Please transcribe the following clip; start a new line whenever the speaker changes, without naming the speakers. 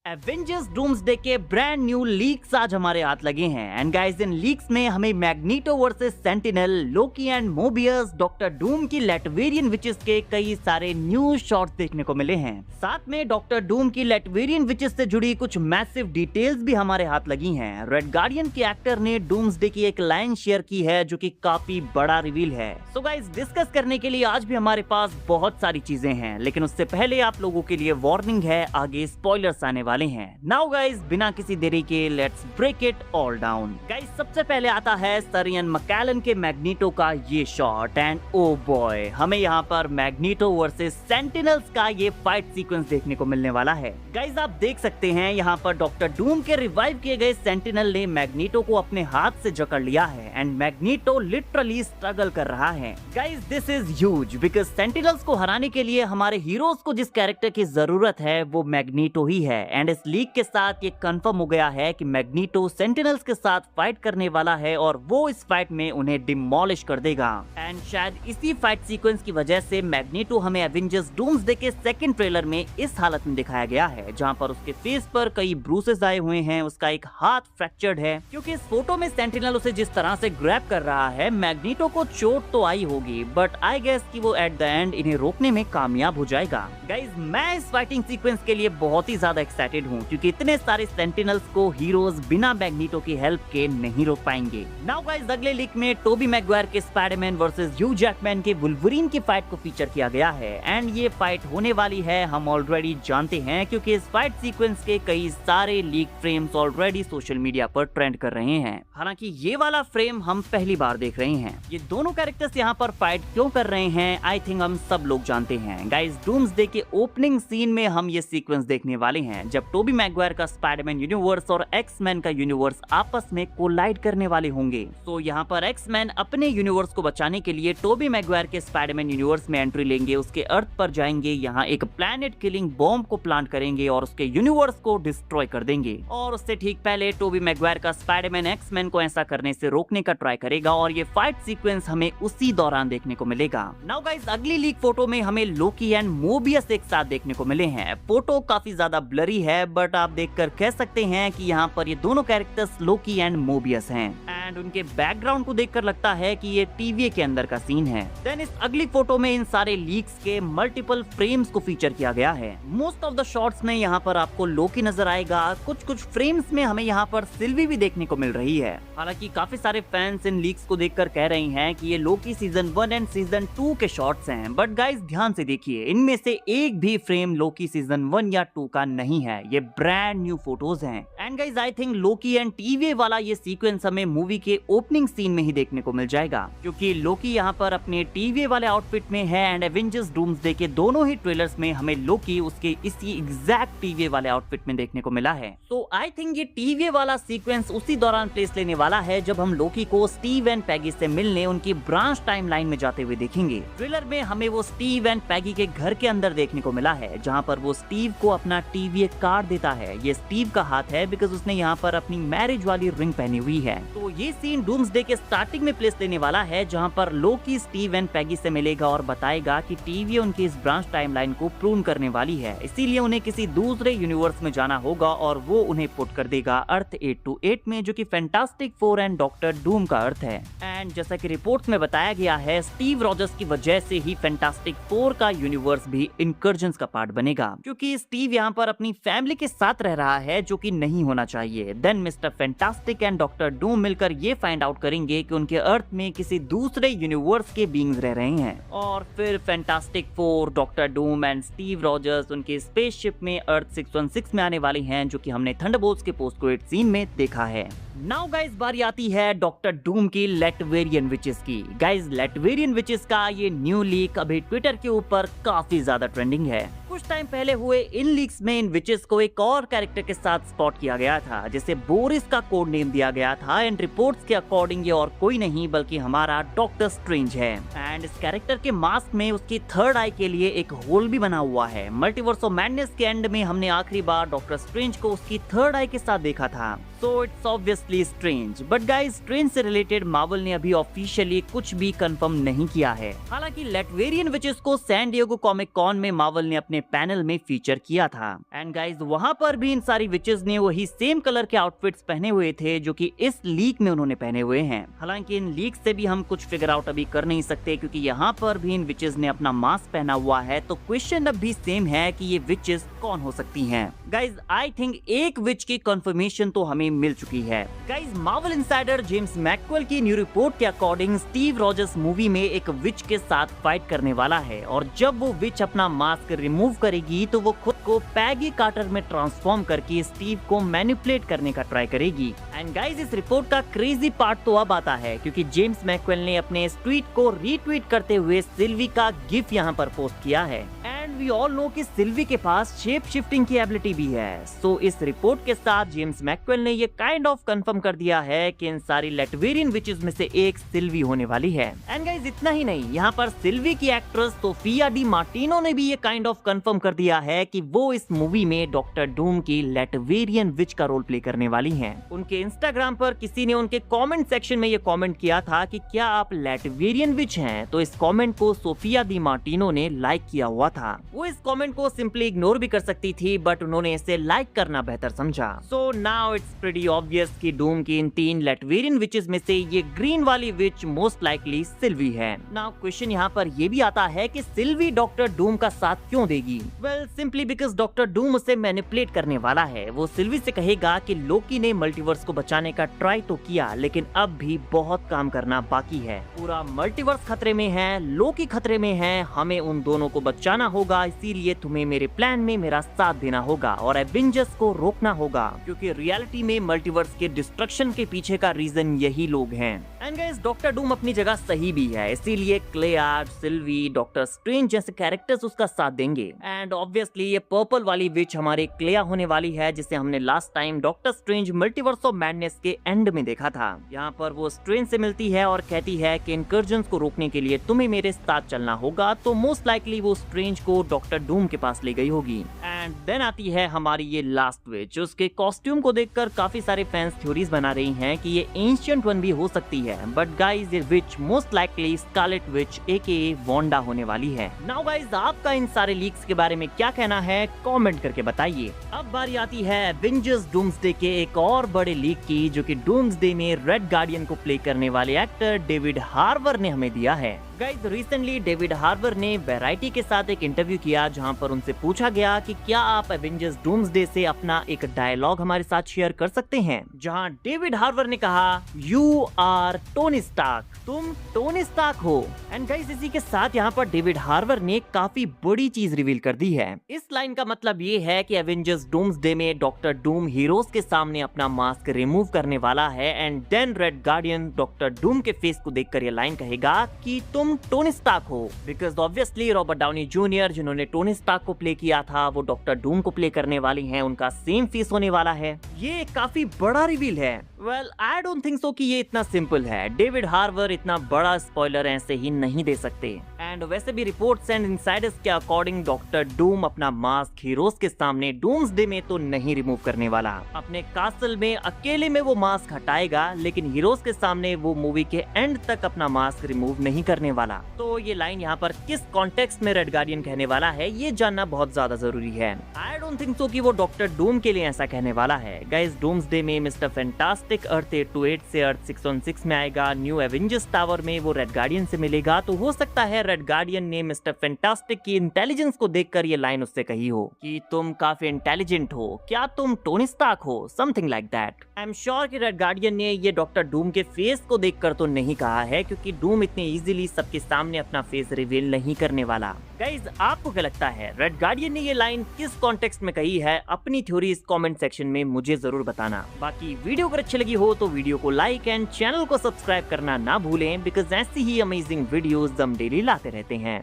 Avengers doomsday के brand new leaks आज हमारे हाथ लगे हैं एंड गाइस इन लीक्स में हमें magneto versus sentinel, Loki and Mobius, doctor Doom की लेटवेरियन विचेस के कई सारे न्यू शॉट्स देखने को मिले हैं। साथ में डॉक्टर डूम की लेटवेरियन विचेस से जुड़ी कुछ मैसिव डिटेल्स भी हमारे हाथ लगी हैं। रेड गार्डियन के एक्टर ने डूम्सडे की एक लाइन शेयर की है जो कि काफी बड़ा रिवील है। सो गाइस डिस्कस करने के लिए आज भी हमारे पास बहुत सारी चीजें हैं, लेकिन उससे पहले आप लोगों के लिए वार्निंग है, आगे स्पॉयलर्स आने वाले हैं। नाउ गाइस बिना किसी देरी के let's break it all down. Guys सबसे पहले आता है सर इयन मैकेलन के मैग्नीटो का ये शॉट एंड ओ बॉय, हमें यहाँ पर मैग्नीटो वर्सेस सेंटिनल्स का ये फाइट सीक्वेंस देखने को मिलने वाला है। गाइस आप देख सकते हैं यहाँ पर डॉक्टर डूम के रिवाइव किए गए सेंटिनल ने मैग्नीटो को अपने हाथ से जकड़ लिया है एंड मैग्नीटो लिटरली स्ट्रगल कर रहा है। Guys this is huge because sentinels को हराने के लिए हमारे हीरोज को जिस कैरेक्टर की जरूरत है वो मैग्नीटो ही है एंड इस लीक के साथ ये कंफर्म हो गया है कि मैग्नीटो सेंटिनल्स के साथ फाइट करने वाला है और वो इस फाइट में उन्हें डिमोलिश कर देगा। एंड शायद इसी फाइट सीक्वेंस की वजह से मैग्नीटो हमें एवेंजर्स डूम्सडे के सेकंड ट्रेलर में इस हालत में दिखाया गया है जहां पर उसके फेस पर कई ब्रूसेस आए हुए हैं, उसका एक हाथ फ्रैक्चर्ड है क्योंकि इस फोटो में सेंटिनल उसे जिस तरह से ग्रैब कर रहा है मैग्नीटो को चोट तो आई होगी बट आई गेस कि वो एट द एंड इन्हें रोकने में कामयाब हो जाएगा। गाइस मैं इस फाइटिंग सीक्वेंस के लिए बहुत ही ज्यादा एक्साइटेड हूँ क्योंकि इतने सारे सेंटिनल्स को हीरोज बिना मैग्नीटो की हेल्प के नहीं रोक पाएंगे। नाउ गाइस अगले लीक में टोबी मैगवायर के स्पाइडरमैन वर्सेस ह्यू जैकमैन के वुल्वरीन की फाइट को फीचर किया गया है एंड ये फाइट होने वाली है हम ऑलरेडी जानते हैं क्योंकि इस फाइट सीक्वेंस के कई सारे leak frames already social media पर ट्रेंड कर रहे हैं। हालांकि ये वाला फ्रेम हम पहली बार देख रहे हैं। ये दोनों कैरेक्टर्स यहाँ पर फाइट क्यों कर रहे हैं आई थिंक हम सब लोग जानते हैं। गाइस डूम्सडे के ओपनिंग सीन में हम ये सीक्वेंस देखने वाले हैं जब टोबी मैगवायर का स्पाइडरमैन यूनिवर्स और एक्स-मैन का यूनिवर्स आपस में कोलाइड करने वाले होंगे। तो यहाँ पर एक्स-मैन अपने यूनिवर्स को बचाने के लिए टोबी मैगवायर के स्पाइडरमैन यूनिवर्स में एंट्री लेंगे, उसके अर्थ पर जाएंगे, यहाँ एक प्लैनेट किलिंग बॉम्ब को प्लांट करेंगे और उसके यूनिवर्स को डिस्ट्रॉय कर देंगे। और उससे ठीक पहले टोबी मैगवायर का स्पाइडरमैन एक्स-मैन को ऐसा करने से रोकने का ट्राई करेगा और ये फाइट सीक्वेंस हमें उसी दौरान देखने को मिलेगा। नाउ गाइस अगली लीक फोटो में हमें लोकी एंड मोबियस एक साथ देखने को मिले हैं। फोटो काफी ज्यादा ब्लरी है बट आप देखकर कह सकते हैं कि यहाँ पर ये दोनों कैरेक्टर्स लोकी एंड मोबियस हैं एंड उनके बैकग्राउंड को देखकर लगता है कि ये टीवी के अंदर का सीन है। देन इस अगली फोटो में इन सारे लीक्स के मल्टीपल फ्रेम्स को फीचर किया गया है। मोस्ट ऑफ द शॉट्स में यहाँ पर आपको लोकी नजर आएगा, कुछ फ्रेम्स में हमें यहाँ पर सिल्वी भी देखने को मिल रही है। हालांकि काफी सारे फैंस इन लीक्स को देखकर कह रहे हैं कि ये लोकी सीजन 1 एंड सीजन 2 के शॉट्स हैं बट गाइस ध्यान से देखिए इनमें से एक भी फ्रेम लोकी सीजन 1 या 2 का नहीं है, ये ब्रांड न्यू फोटोज हैं। And guys I think Loki and TV वाला ये सीक्वेंस हमें मूवी के ओपनिंग सीन में ही देखने को मिल जाएगा क्योंकि लोकी यहाँ पर अपने टीवी वाले आउटफिट में है एंड एवेंजर्स डूम्सडे के दोनों ही ट्रेलर्स में हमें लोकी उसके इसी एग्जैक्ट टीवी वाले आउटफिट में देखने को मिला है। तो आई थिंक ये टीवी वाला सीक्वेंस उसी दौरान प्लेस लेने वाला है जब हम लोकी को स्टीव एंड पैगी से मिलने उनकी ब्रांच टाइमलाइन में जाते हुए देखेंगे। ट्रेलर में हमें वो स्टीव एंड पैगी के घर के अंदर देखने को मिला है जहाँ पर वो स्टीव को अपना टीवी एक कार्ड देता है। ये स्टीव का हाथ है बिकॉज उसने यहाँ पर अपनी मैरिज वाली रिंग पहनी हुई है। तो ये सीन डूम्सडे के स्टार्टिंग में प्लेस लेने वाला है जहाँ पर लोकी स्टीव एंड पैगी से मिलेगा और बताएगा कि टीवी उनकी इस ब्रांच टाइमलाइन को प्रून करने वाली है, इसीलिए उन्हें किसी दूसरे यूनिवर्स में जाना होगा और वो उन्हें पुट कर देगा अर्थ 828 में जो कि फैंटास्टिक 4 एंड डॉक्टर डूम का अर्थ है। एंड जैसा कि रिपोर्ट्स में बताया गया है स्टीव रॉजर्स की वजह से ही फैंटास्टिक 4 का यूनिवर्स भी इनकर्जन्स का पार्ट बनेगा क्योंकि स्टीव यहाँ पर अपनी फैमिली के साथ रह रहा है जो कि नहीं होना चाहिए। Then Mister Fantastic and Doctor Doom मिलकर ये फाइंड आउट करेंगे कि उनके अर्थ में किसी दूसरे यूनिवर्स के बीइंग्स रह रहे हैं और फिर fantastic 4, doctor Doom and Steve Rogers उनके स्पेसशिप में अर्थ 616 में आने वाली हैं जो कि हमने थंडरबोल्ट्स के पोस्ट क्रेडिट सीन में देखा है। नाउ गाइस बारी आती है डॉक्टर डूम की लेटवेरियन विचेस की। गाइस लेटवेरियन विचेस का ये न्यू लीक अभी ट्विटर के ऊपर काफी ज्यादा ट्रेंडिंग है। कुछ टाइम पहले हुए इन लीक्स में इन विचेस को एक और कैरेक्टर के साथ स्पॉट किया किया गया था, जिसे बोरिस का कोड नेम दिया गया था। एंड रिपोर्ट्स के अकॉर्डिंग ये और कोई नहीं बल्कि हमारा डॉक्टर स्ट्रेंज है। एंड इस कैरेक्टर के मास्क में उसकी थर्ड आई के लिए एक होल भी बना हुआ है। मल्टीवर्स ऑफ मैडनेस के एंड में हमने आखिरी बार डॉक्टर स्ट्रेंज को उसकी थर्ड आई के साथ देखा था। So it's obviously strange. But guys, strange से रिलेटेड मार्वल ने अभी ऑफिशियली कुछ भी कंफर्म नहीं किया है। हालांकि लेटवेरियन विचेस को सैन डिएगो कॉमिक कॉन में मार्वल ने अपने पैनल में फीचर किया था। एंड गाइस, वहां पर भी इन सारी विचेस ने वही सेम कलर के आउटफिट्स पहने हुए थे जो कि इस लीक में उन्होंने पहने हुए हैं। हालांकि इन लीक से भी हम कुछ फिगर आउट अभी कर नहीं सकते, क्योंकि यहाँ पर भी इन विचेस ने अपना मास्क पहना हुआ है। तो क्वेश्चन अब भी सेम है कि ये विचेस कौन हो सकती हैं। गाइस, आई थिंक एक विच की कंफर्मेशन तो हमें मिल चुकी है। गाइस, मार्वल इनसाइडर जेम्स मैकवेल की न्यू रिपोर्ट के अकॉर्डिंग स्टीव रॉजर्स मूवी में एक विच के साथ फाइट करने वाला है, और जब वो विच अपना मास्क रिमूव करेगी तो वो खुद को पैगी कार्टर में ट्रांसफॉर्म करके स्टीव को मैनिपुलेट करने का ट्राई करेगी। एंड गाइस, इस रिपोर्ट का क्रेजी पार्ट तो अब आता है, क्योंकि जेम्स मैकवेल ने अपने इस ट्वीट को रीट्वीट करते हुए सिल्वी का गिफ यहाँ पर पोस्ट किया है। एंड वी ऑल नो कि सिल्वी के पास शेप शिफ्टिंग की एबिलिटी भी है। सो इस रिपोर्ट के साथ जेम्स मैकवेल ने ये काइंड ऑफ कंफर्म कर दिया है कि इन सारी लेटवेरियन विचेस में से एक सिल्वी होने वाली है। एंड गाइस, इतना ही नहीं, यहाँ पर सिल्वी की एक्ट्रेस सोफिया डी मार्टिनो ने भी ये काइंड ऑफ कंफर्म कर दिया है कि वो इस मूवी में डॉक्टर डूम की लेटवेरियन विच का रोल प्ले करने वाली हैं। उनके इंस्टाग्राम पर किसी ने उनके कमेंट सेक्शन में ये कमेंट किया था कि क्या आप लेटवेरियन विच हैं, तो इस कमेंट को सोफिया डी मार्टिनो ने लाइक किया हुआ था। वो इस कमेंट को सिंपली इग्नोर भी कर सकती थी, बट उन्होंने इसे लाइक करना बेहतर समझा। So now it's pretty obvious कि डूम की इन 3 लेटवेरियन विचेस में से ये ग्रीन वाली विच मोस्ट लाइकली सिल्वी है। नाउ क्वेश्चन यहाँ पर ये भी आता है कि सिल्वी डॉक्टर डूम का साथ क्यों देगी? Well, simply because doctor Doom उसे मैनिपुलेट करने वाला है। वो सिल्वी से कहेगा कि लोकी ने मल्टीवर्स को बचाने का ट्राई तो किया, लेकिन अब भी बहुत काम करना बाकी है। पूरा मल्टीवर्स खतरे में है, लोकी खतरे में है, हमें उन दोनों को बचाना होगा, इसीलिए तुम्हें मेरे प्लान में मेरा साथ देना होगा और एवेंजर्स को रोकना होगा, क्योंकि रियलिटी में मल्टीवर्स के डिस्ट्रक्शन के पीछे का रीजन यही लोग हैं। एंड गाइस, डॉक्टर डूम अपनी जगह सही भी है, इसीलिए क्लेयर, सिल्वी, डॉक्टर स्ट्रेंज जैसे कैरेक्टर्स उसका साथ देंगे। एंड ऑब्वियसली ये पर्पल वाली विच हमारे क्लेया होने वाली है, जिसे हमने last time doctor strange multiverse of madness के एंड में देखा था। यहाँ पर वो स्ट्रेंज से मिलती है और कहती है कि इनकर्जन्स को रोकने के लिए तुम्हें मेरे साथ चलना होगा। तो मोस्ट लाइकली वो स्ट्रेंज को डॉक्टर डूम के पास ले गई होगी। एंड देन आती है हमारी ये लास्ट विच। उसके कॉस्ट्यूम को देखकर काफी सारे फैंस थ्योरीज बना रही हैं कि ये एंशिएंट वन भी हो सकती है, बट गाइस, ये which most likely Scarlet Witch एकेए Wanda होने वाली है। नाउ गाइस, आपका इन सारे लीक्स के बारे में क्या कहना है, कमेंट करके बताइए। अब बारी आती है एवेंजर्स डूम्सडे के एक और बड़े लीक की, जो कि डूम्सडे में रेड गार्डियन को प्ले करने वाले एक्टर डेविड हार्बर ने हमें दिया है। गाइस, रिसेंटली डेविड हार्बर ने वैरायटी के साथ एक इंटरव्यू किया, जहां पर उनसे पूछा गया कि क्या आप एवेंजर्स डूम्सडे से अपना एक डायलॉग हमारे साथ शेयर कर सकते हैं, जहां डेविड हार्बर ने कहा, यू आर टोनी स्टार्क, तुम टोनी स्टार्क हो। एंड गाइस, इसी के साथ यहाँ पर डेविड हार्बर ने काफी बड़ी चीज रिवील कर दी है। इस लाइन का मतलब ये है कि एवेंजर्स डूम्सडे में डॉक्टर डूम हीरोज के सामने अपना मास्क रिमूव करने वाला है, and then Red Guardian Doctor Doom के फेस को देखकर ये लाइन कहेगा कि तुम टोनी स्टार्क हो, because obviously Robert Downey junior जिन्होंने टोनी स्टार्क को प्ले किया था, वो डॉक्टर डूम को प्ले करने वाली हैं, उनका सेम फेस होने वाला है। ये काफी बड़ा रिवील है। Well, I don't think so कि ये इतना सिंपल है। डेविड हार्बर इतना बड़ा स्पॉइलर ऐसे ही नहीं दे सकते। एंड वैसे भी रिपोर्ट्स एंड इनसाइडर्स के अकॉर्डिंग डॉक्टर डूम अपना मास्क हीरोज के सामने डूम्सडे में तो नहीं रिमूव करने वाला। अपने कासल में अकेले में वो मास्क हटाएगा, लेकिन हीरोज के सामने वो मूवी के एंड तक अपना मास्क रिमूव नहीं करने वाला। तो ये लाइन यहाँ पर किस कॉन्टेक्स्ट में रेड गार्डियन कहने वाला है, ये जानना बहुत ज्यादा जरूरी है। आई डोंट थिंक सो कि वो डॉक्टर डूम के लिए ऐसा कहने वाला है। गाइस, डूम्सडे में मिस्टर फैंटास्टिक अर्थ 828 से अर्थ 616 में आएगा। न्यू एवेंजर्स टावर में वो रेड गार्डियन से मिलेगा, तो हो सकता है रेड गार्डियन ने मिस्टर फैंटास्टिक की इंटेलिजेंस को देखकर ये लाइन उससे कही हो कि तुम काफी इंटेलिजेंट हो, क्या तुम टोनी स्टार्क हो, something like that. I am sure कि रेड गार्डियन ने ये डॉक्टर डूम के फेस को देखकर तो नहीं कहा है, क्योंकि डूम इतने इजीली सबके सामने अपना फेस रिवील नहीं करने वाला। गाइस, आपको क्या लगता है रेड गार्डियन ने ये लाइन किस कॉन्टेक्स्ट में कही है? अपनी थ्योरी इस कमेंट सेक्शन में मुझे जरूर बताना। बाकी वीडियो अगर अच्छी लगी हो तो वीडियो को लाइक एंड चैनल को सब्सक्राइब करना ना भूलें, बिकॉज ऐसी ही अमेजिंग वीडियोस हम डेली लाते रहते हैं।